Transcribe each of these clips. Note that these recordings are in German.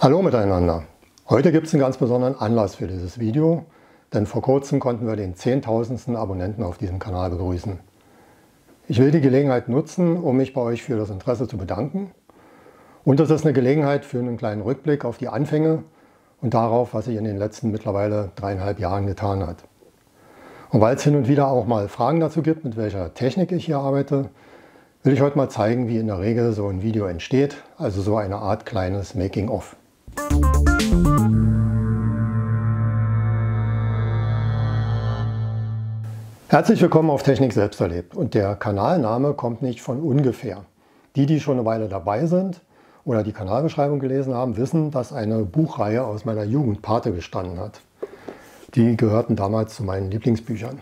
Hallo miteinander! Heute gibt es einen ganz besonderen Anlass für dieses Video, denn vor kurzem konnten wir den 10.000. Abonnenten auf diesem Kanal begrüßen. Ich will die Gelegenheit nutzen, um mich bei euch für das Interesse zu bedanken. Und es ist eine Gelegenheit für einen kleinen Rückblick auf die Anfänge und darauf, was sich in den letzten mittlerweile 3,5 Jahren getan hat. Und weil es hin und wieder auch mal Fragen dazu gibt, mit welcher Technik ich hier arbeite, will ich heute mal zeigen, wie in der Regel so ein Video entsteht, also so eine Art kleines Making-of. Herzlich willkommen auf Technik selbst erlebt, und der Kanalname kommt nicht von ungefähr. Die schon eine Weile dabei sind oder die Kanalbeschreibung gelesen haben, wissen, dass eine Buchreihe aus meiner Jugend Pate gestanden hat. Die gehörten damals zu meinen Lieblingsbüchern.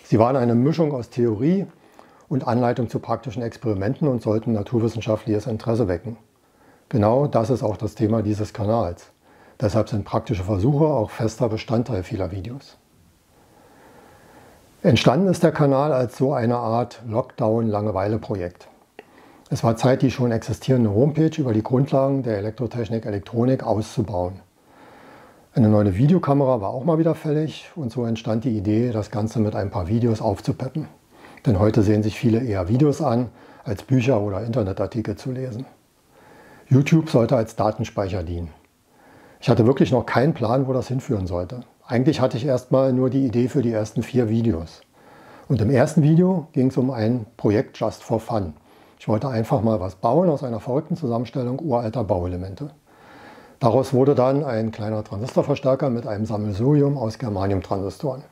Sie waren eine Mischung aus Theorie und Anleitung zu praktischen Experimenten und sollten naturwissenschaftliches Interesse wecken. Genau das ist auch das Thema dieses Kanals. Deshalb sind praktische Versuche auch fester Bestandteil vieler Videos. Entstanden ist der Kanal als so eine Art Lockdown-Langeweile-Projekt. Es war Zeit, die schon existierende Homepage über die Grundlagen der Elektrotechnik, Elektronik auszubauen. Eine neue Videokamera war auch mal wieder fällig und so entstand die Idee, das Ganze mit ein paar Videos aufzupeppen. Denn heute sehen sich viele eher Videos an, als Bücher oder Internetartikel zu lesen. YouTube sollte als Datenspeicher dienen. Ich hatte wirklich noch keinen Plan, wo das hinführen sollte. Eigentlich hatte ich erstmal nur die Idee für die ersten 4 Videos. Und im ersten Video ging es um ein Projekt Just for Fun. Ich wollte einfach mal was bauen aus einer verrückten Zusammenstellung uralter Bauelemente. Daraus wurde dann ein kleiner Transistorverstärker mit einem Sammelsurium aus Germanium-Transistoren.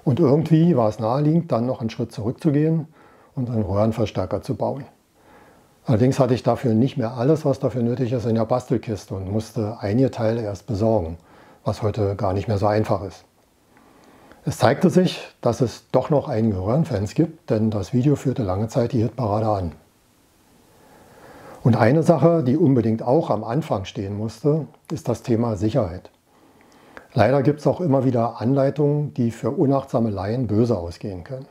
Und irgendwie war es naheliegend, dann noch einen Schritt zurückzugehen und einen Röhrenverstärker zu bauen. Allerdings hatte ich dafür nicht mehr alles, was dafür nötig ist, in der Bastelkiste und musste einige Teile erst besorgen, was heute gar nicht mehr so einfach ist. Es zeigte sich, dass es doch noch einige Röhrenfans gibt, denn das Video führte lange Zeit die Hitparade an. Und eine Sache, die unbedingt auch am Anfang stehen musste, ist das Thema Sicherheit. Leider gibt es auch immer wieder Anleitungen, die für unachtsame Laien böse ausgehen können.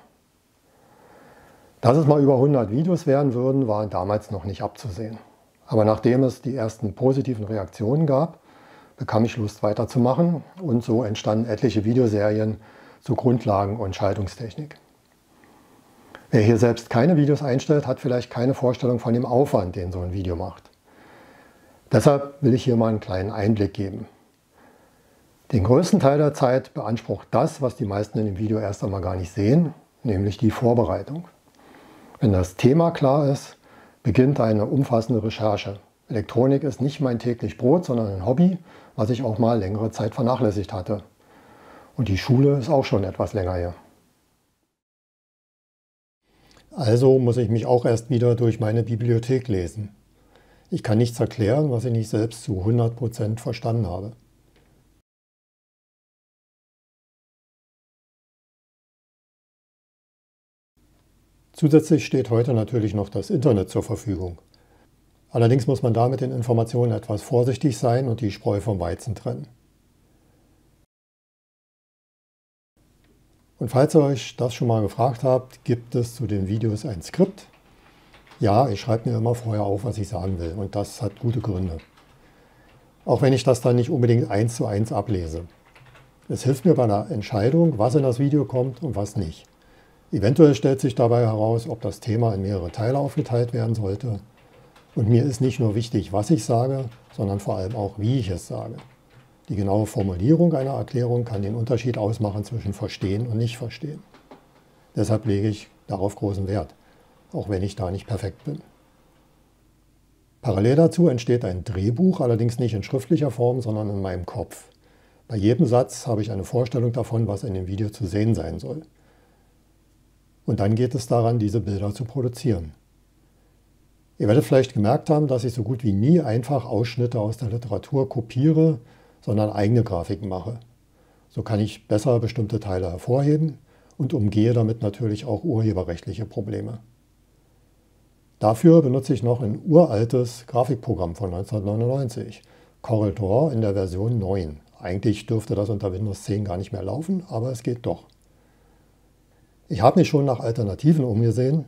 Dass es mal über 100 Videos werden würden, war damals noch nicht abzusehen. Aber nachdem es die ersten positiven Reaktionen gab, bekam ich Lust weiterzumachen und so entstanden etliche Videoserien zu Grundlagen und Schaltungstechnik. Wer hier selbst keine Videos einstellt, hat vielleicht keine Vorstellung von dem Aufwand, den so ein Video macht. Deshalb will ich hier mal einen kleinen Einblick geben. Den größten Teil der Zeit beansprucht das, was die meisten in dem Video erst einmal gar nicht sehen, nämlich die Vorbereitung. Wenn das Thema klar ist, beginnt eine umfassende Recherche. Elektronik ist nicht mein täglich Brot, sondern ein Hobby, was ich auch mal längere Zeit vernachlässigt hatte. Und die Schule ist auch schon etwas länger her. Also muss ich mich auch erst wieder durch meine Bibliothek lesen. Ich kann nichts erklären, was ich nicht selbst zu 100% verstanden habe. Zusätzlich steht heute natürlich noch das Internet zur Verfügung. Allerdings muss man da mit den Informationen etwas vorsichtig sein und die Spreu vom Weizen trennen. Und falls ihr euch das schon mal gefragt habt, gibt es zu den Videos ein Skript? Ja, ich schreibe mir immer vorher auf, was ich sagen will, und das hat gute Gründe. Auch wenn ich das dann nicht unbedingt 1:1 ablese. Es hilft mir bei der Entscheidung, was in das Video kommt und was nicht. Eventuell stellt sich dabei heraus, ob das Thema in mehrere Teile aufgeteilt werden sollte. Und mir ist nicht nur wichtig, was ich sage, sondern vor allem auch, wie ich es sage. Die genaue Formulierung einer Erklärung kann den Unterschied ausmachen zwischen Verstehen und Nicht-Verstehen. Deshalb lege ich darauf großen Wert, auch wenn ich da nicht perfekt bin. Parallel dazu entsteht ein Drehbuch, allerdings nicht in schriftlicher Form, sondern in meinem Kopf. Bei jedem Satz habe ich eine Vorstellung davon, was in dem Video zu sehen sein soll. Und dann geht es daran, diese Bilder zu produzieren. Ihr werdet vielleicht gemerkt haben, dass ich so gut wie nie einfach Ausschnitte aus der Literatur kopiere, sondern eigene Grafiken mache. So kann ich besser bestimmte Teile hervorheben und umgehe damit natürlich auch urheberrechtliche Probleme. Dafür benutze ich noch ein uraltes Grafikprogramm von 1999, CorelDRAW in der Version 9. Eigentlich dürfte das unter Windows 10 gar nicht mehr laufen, aber es geht doch. Ich habe mich schon nach Alternativen umgesehen.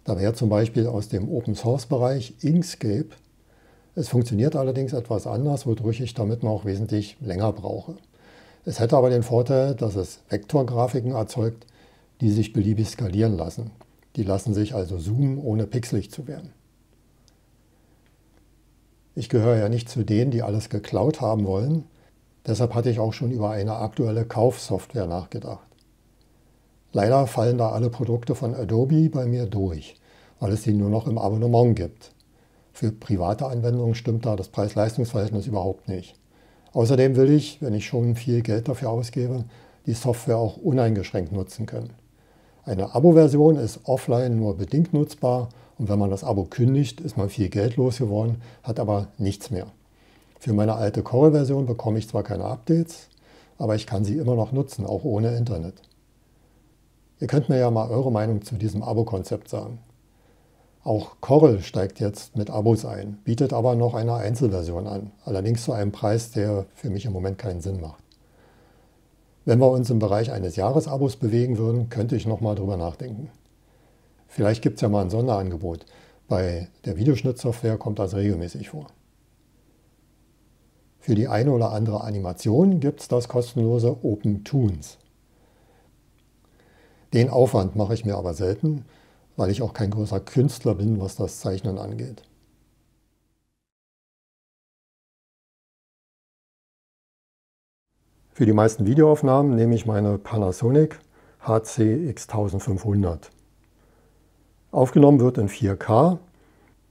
Da wäre zum Beispiel aus dem Open-Source-Bereich Inkscape Es funktioniert allerdings etwas anders, wodurch ich damit noch wesentlich länger brauche. Es hätte aber den Vorteil, dass es Vektorgrafiken erzeugt, die sich beliebig skalieren lassen. Die lassen sich also zoomen, ohne pixelig zu werden. Ich gehöre ja nicht zu denen, die alles geklaut haben wollen. Deshalb hatte ich auch schon über eine aktuelle Kaufsoftware nachgedacht. Leider fallen da alle Produkte von Adobe bei mir durch, weil es die nur noch im Abonnement gibt. Für private Anwendungen stimmt da das Preis-Leistungs-Verhältnis überhaupt nicht. Außerdem will ich, wenn ich schon viel Geld dafür ausgebe, die Software auch uneingeschränkt nutzen können. Eine Abo-Version ist offline nur bedingt nutzbar und wenn man das Abo kündigt, ist man viel Geld losgeworden, hat aber nichts mehr. Für meine alte Corel-Version bekomme ich zwar keine Updates, aber ich kann sie immer noch nutzen, auch ohne Internet. Ihr könnt mir ja mal eure Meinung zu diesem Abo-Konzept sagen. Auch Corel steigt jetzt mit Abos ein, bietet aber noch eine Einzelversion an, allerdings zu einem Preis, der für mich im Moment keinen Sinn macht. Wenn wir uns im Bereich eines Jahresabos bewegen würden, könnte ich nochmal drüber nachdenken. Vielleicht gibt es ja mal ein Sonderangebot. Bei der Videoschnittsoftware kommt das regelmäßig vor. Für die eine oder andere Animation gibt es das kostenlose OpenToonz. Den Aufwand mache ich mir aber selten, weil ich auch kein großer Künstler bin, was das Zeichnen angeht. Für die meisten Videoaufnahmen nehme ich meine Panasonic HC-X1500. Aufgenommen wird in 4K,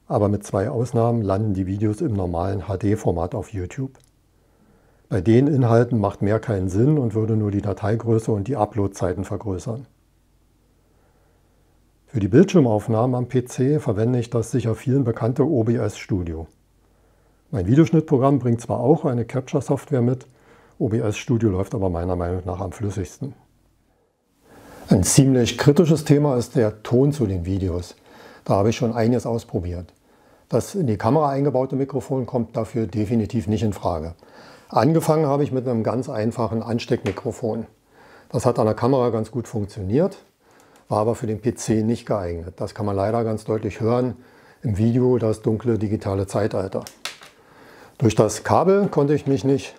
aber mit zwei Ausnahmen landen die Videos im normalen HD-Format auf YouTube. Bei den Inhalten macht mehr keinen Sinn und würde nur die Dateigröße und die Uploadzeiten vergrößern. Für die Bildschirmaufnahmen am PC verwende ich das sicher vielen bekannte OBS Studio. Mein Videoschnittprogramm bringt zwar auch eine Capture-Software mit, OBS Studio läuft aber meiner Meinung nach am flüssigsten. Ein ziemlich kritisches Thema ist der Ton zu den Videos. Da habe ich schon einiges ausprobiert. Das in die Kamera eingebaute Mikrofon kommt dafür definitiv nicht in Frage. Angefangen habe ich mit einem ganz einfachen Ansteckmikrofon. Das hat an der Kamera ganz gut funktioniert, war aber für den PC nicht geeignet. Das kann man leider ganz deutlich hören im Video, das dunkle digitale Zeitalter. Durch das Kabel konnte ich mich nicht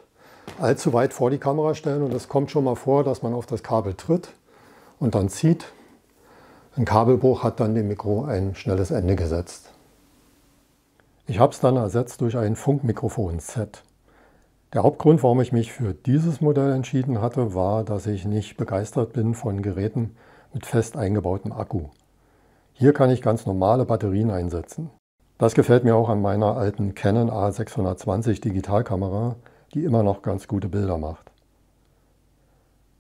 allzu weit vor die Kamera stellen und es kommt schon mal vor, dass man auf das Kabel tritt und dann zieht. Ein Kabelbruch hat dann dem Mikro ein schnelles Ende gesetzt. Ich habe es dann ersetzt durch ein Funkmikrofon-Set. Der Hauptgrund, warum ich mich für dieses Modell entschieden hatte, war, dass ich nicht begeistert bin von Geräten mit fest eingebautem Akku. Hier kann ich ganz normale Batterien einsetzen. Das gefällt mir auch an meiner alten Canon A620 Digitalkamera, die immer noch ganz gute Bilder macht.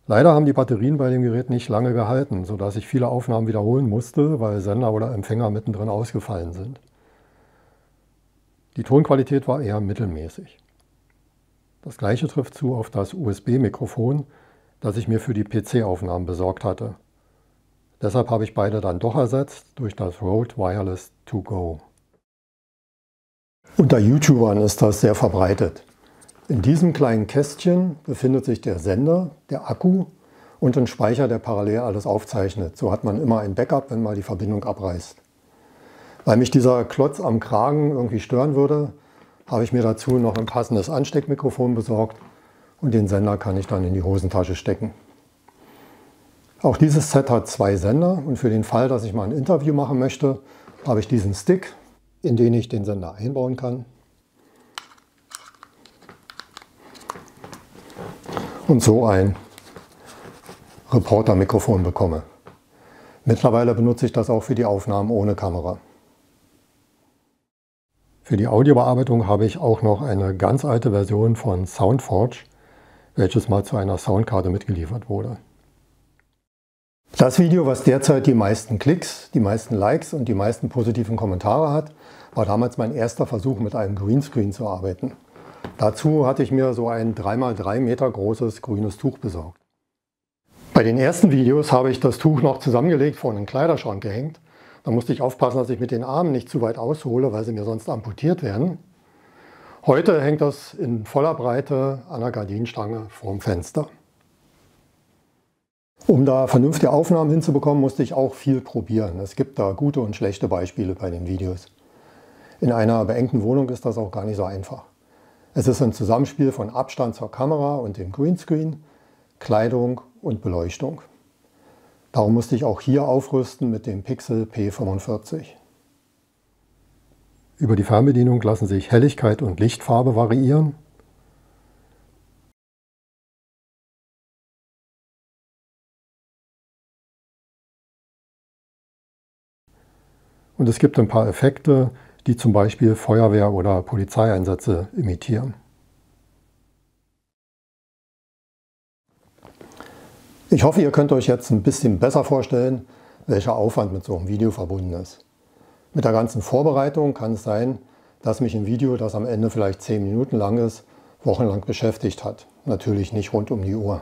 Leider haben die Batterien bei dem Gerät nicht lange gehalten, sodass ich viele Aufnahmen wiederholen musste, weil Sender oder Empfänger mittendrin ausgefallen sind. Die Tonqualität war eher mittelmäßig. Das gleiche trifft zu auf das USB-Mikrofon, das ich mir für die PC-Aufnahmen besorgt hatte. Deshalb habe ich beide dann doch ersetzt durch das Rode Wireless 2 Go. Unter YouTubern ist das sehr verbreitet. In diesem kleinen Kästchen befindet sich der Sender, der Akku und ein Speicher, der parallel alles aufzeichnet. So hat man immer ein Backup, wenn mal die Verbindung abreißt. Weil mich dieser Klotz am Kragen irgendwie stören würde, habe ich mir dazu noch ein passendes Ansteckmikrofon besorgt und den Sender kann ich dann in die Hosentasche stecken. Auch dieses Set hat zwei Sender und für den Fall, dass ich mal ein Interview machen möchte, habe ich diesen Stick, in den ich den Sender einbauen kann. Und so ein Reporter-Mikrofon bekomme. Mittlerweile benutze ich das auch für die Aufnahmen ohne Kamera. Für die Audiobearbeitung habe ich auch noch eine ganz alte Version von SoundForge, welches mal zu einer Soundkarte mitgeliefert wurde. Das Video, was derzeit die meisten Klicks, die meisten Likes und die meisten positiven Kommentare hat, war damals mein erster Versuch, mit einem Greenscreen zu arbeiten. Dazu hatte ich mir so ein 3x3 Meter großes grünes Tuch besorgt. Bei den ersten Videos habe ich das Tuch noch zusammengelegt vor einen Kleiderschrank gehängt. Da musste ich aufpassen, dass ich mit den Armen nicht zu weit aushole, weil sie mir sonst amputiert werden. Heute hängt das in voller Breite an der Gardinenstange vorm Fenster. Um da vernünftige Aufnahmen hinzubekommen, musste ich auch viel probieren. Es gibt da gute und schlechte Beispiele bei den Videos. In einer beengten Wohnung ist das auch gar nicht so einfach. Es ist ein Zusammenspiel von Abstand zur Kamera und dem Greenscreen, Kleidung und Beleuchtung. Darum musste ich auch hier aufrüsten mit dem Pixel P45. Über die Fernbedienung lassen sich Helligkeit und Lichtfarbe variieren. Und es gibt ein paar Effekte, die zum Beispiel Feuerwehr- oder Polizeieinsätze imitieren. Ich hoffe, ihr könnt euch jetzt ein bisschen besser vorstellen, welcher Aufwand mit so einem Video verbunden ist. Mit der ganzen Vorbereitung kann es sein, dass mich ein Video, das am Ende vielleicht 10 Minuten lang ist, wochenlang beschäftigt hat. Natürlich nicht rund um die Uhr.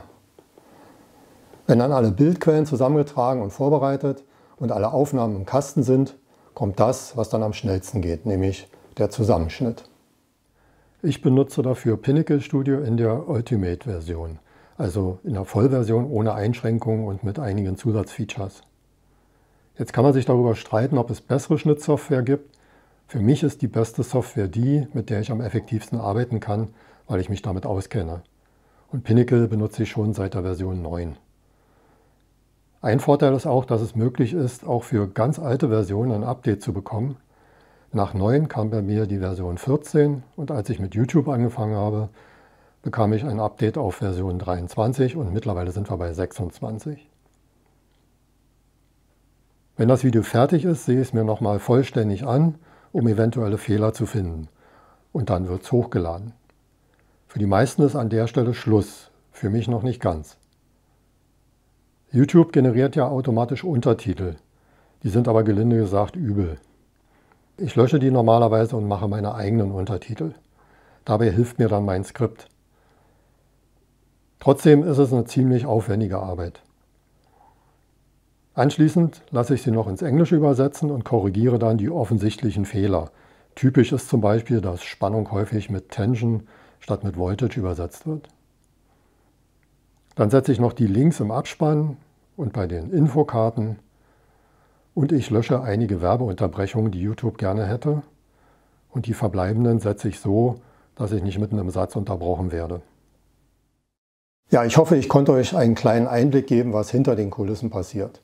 Wenn dann alle Bildquellen zusammengetragen und vorbereitet und alle Aufnahmen im Kasten sind, kommt das, was dann am schnellsten geht, nämlich der Zusammenschnitt. Ich benutze dafür Pinnacle Studio in der Ultimate-Version, also in der Vollversion ohne Einschränkungen und mit einigen Zusatzfeatures. Jetzt kann man sich darüber streiten, ob es bessere Schnittsoftware gibt. Für mich ist die beste Software die, mit der ich am effektivsten arbeiten kann, weil ich mich damit auskenne. Und Pinnacle benutze ich schon seit der Version 9. Ein Vorteil ist auch, dass es möglich ist, auch für ganz alte Versionen ein Update zu bekommen. Nach 9 kam bei mir die Version 14 und als ich mit YouTube angefangen habe, bekam ich ein Update auf Version 23 und mittlerweile sind wir bei 26. Wenn das Video fertig ist, sehe ich es mir nochmal vollständig an, um eventuelle Fehler zu finden. Und dann wird es hochgeladen. Für die meisten ist an der Stelle Schluss, für mich noch nicht ganz. YouTube generiert ja automatisch Untertitel, die sind aber gelinde gesagt übel. Ich lösche die normalerweise und mache meine eigenen Untertitel. Dabei hilft mir dann mein Skript. Trotzdem ist es eine ziemlich aufwendige Arbeit. Anschließend lasse ich sie noch ins Englische übersetzen und korrigiere dann die offensichtlichen Fehler. Typisch ist zum Beispiel, dass Spannung häufig mit Tension statt mit Voltage übersetzt wird. Dann setze ich noch die Links im Abspann und bei den Infokarten und ich lösche einige Werbeunterbrechungen, die YouTube gerne hätte, und die verbleibenden setze ich so, dass ich nicht mitten im Satz unterbrochen werde. Ja, ich hoffe, ich konnte euch einen kleinen Einblick geben, was hinter den Kulissen passiert.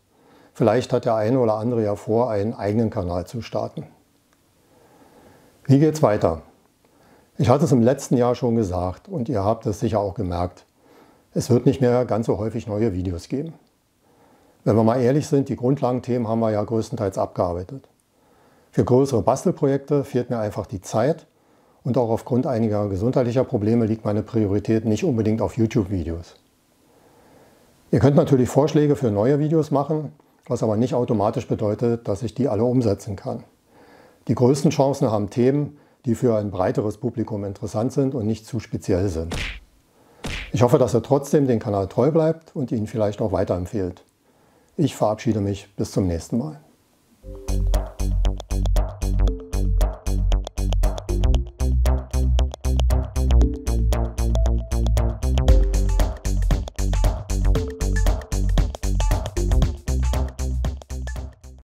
Vielleicht hat der eine oder andere ja vor, einen eigenen Kanal zu starten. Wie geht's weiter? Ich hatte es im letzten Jahr schon gesagt und ihr habt es sicher auch gemerkt. Es wird nicht mehr ganz so häufig neue Videos geben. Wenn wir mal ehrlich sind, die Grundlagenthemen haben wir ja größtenteils abgearbeitet. Für größere Bastelprojekte fehlt mir einfach die Zeit und auch aufgrund einiger gesundheitlicher Probleme liegt meine Priorität nicht unbedingt auf YouTube-Videos. Ihr könnt natürlich Vorschläge für neue Videos machen, was aber nicht automatisch bedeutet, dass ich die alle umsetzen kann. Die größten Chancen haben Themen, die für ein breiteres Publikum interessant sind und nicht zu speziell sind. Ich hoffe, dass ihr trotzdem den Kanal treu bleibt und ihn vielleicht auch weiterempfehlt. Ich verabschiede mich bis zum nächsten Mal.